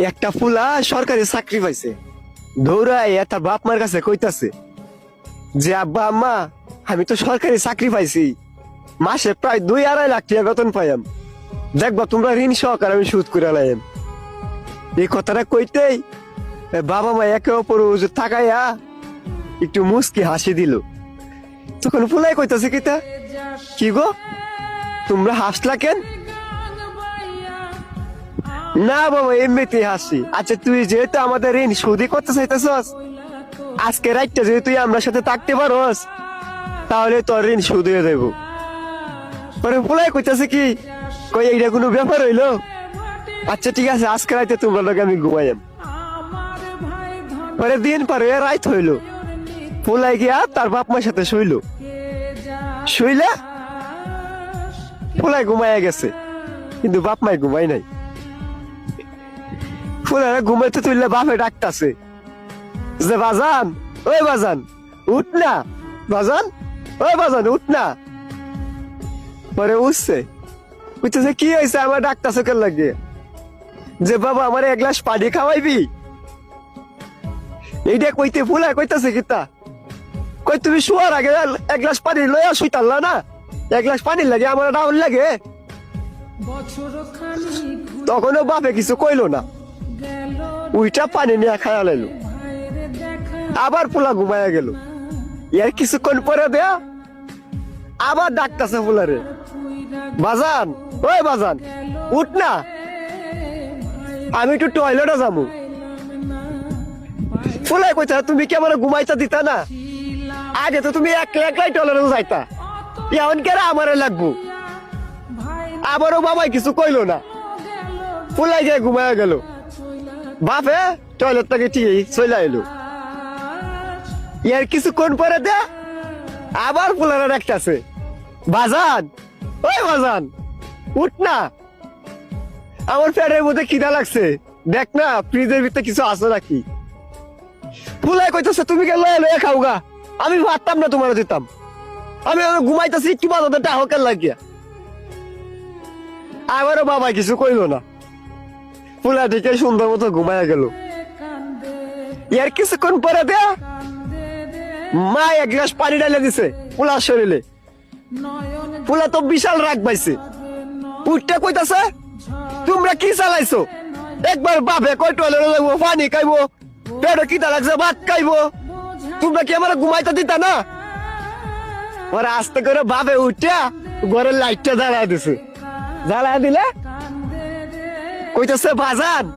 একটা ফুলা সরকারি চাকরি পাইছে, দৌড়ায় তার বাপ মার কাছে কইতাছে যে আব্বা আম্মা আমি তো সরকারি চাকরি পাইছি, মাসে প্রায় 2-2.5 লাখ টাকা বেতন পাইম, দেখবা তোমরা ঋণ সহকারে আমি সুদ করে লাইম। এই কথাটা কইতেই বাবা মা একে অপর থাকাইয়া একটু মুস্কি হাসি দিল। তখন ফুলাই কইতাছে কিতা, কি গো তোমরা হাসলা কেন? না বাবা এমনিতেই হাসি। আচ্ছা তুই যেহেতু আমাদের ঋণ সুদই করতে চাইতেছস, আজকে রাইটটা যদি তুই আমরা সাথে থাকতে পারোস তাহলে তোর ঋণ সুদ হয়ে যাইব। পরে ফুলাই কইতাছে কি, কই এইটা কোনো ব্যাপার হইলো? আচ্ছা ঠিক আছে আজকে রাইতে তোমরা লোক আমি ঘুমাইম। পরে দিন পরে রাইত হইলো, ফুলাই গিয়া তার বাপ মার সাথে শুইলো। শুইলা ফুলাই ঘুমাইয়া গেছে, কিন্তু বাপ মাই ঘুমাই নাই। ফুলারা ঘুমাইতে তুললে বাপে ডাকতাছে যে বাজান, ওই বাজান উঠ না, বাজান ওই বাজান উঠ না। পরে উঠছে, বুঝতেছে কি হয়েছে আমার ডাকতাছে কেন লাগে, যে বাবা আমার 1 গ্লাস পানি খাওয়াইবি। এইটা কইতে ফুলা কইতাছে কিতা, কই তুমি শোয়ার আগে 1 গ্লাস পানি লইয়া শুইতাল্লা না, 1 গ্লাস পানি লাগে আমার ডাউন লাগে। তখনও বাপে কিছু কইলো না, উইটা পানি নিয়ে খায়া লাইলো। আবার পোলা ঘুমায়া গেল। এর কিছুক্ষণ পরে দেয়া আবার ডাকতাছে ফুলারে, বাজান ওই বাজান উঠ না, আমি একটু টয়লেটে যাবো। ফুলাই কইতা তুমি কি আমার ঘুমাইতা দিতা না, আগে তো তুমি একলাই টয়লেটে যাইতা, এখন কেন আমারে লাগবো। আবারও বাবাই কিছু কইলো না, ফুলাই গিয়ে ঘুমায়া গেল। বাপে টয়লেট থেকে ঠিক চলে এলো। এর কিছুক্ষণ পরে দে আবার ফুলারা ডাকতেছে, বাজান ওই বাজান উঠ না, আমার পেটের মধ্যে খিদা লাগছে, দেখ না ফ্রিজের ভিতরে কিছু আছে নাকি। ফুলাই কইতেছে তুমি কে লয়ে লয়ে খাও গা, আমি ভাবতাম না তোমার দিতাম, আমি ঘুমাইতেছি একটু বাজাতে টাহকের লাগিয়া। আবারও বাবা কিছু কইলো না, ফুলা দিকে সুন্দর মতো ঘুমায়া গেল। এর কিছুক্ষণ পরে দে মা 1 গ্লাস পানি ঢালে দিছে ফুলার শরীরে। ফুলা তো বিশাল রাগ পাইছে, উঠটা কইতাছে তোমরা কি চালাইছো, একবার বাপে কই টয়লেটে যাইবো, পানি খাইবো, পেটে খিদা লাগছে ভাত খাইবো, তোমরা কি আমার ঘুমাইতে দিতা না। ওরা আস্তে করে বাপে উঠা ঘরের লাইটটা জ্বালায় দিছে, জ্বালায় দিলে কইতাছে বাজান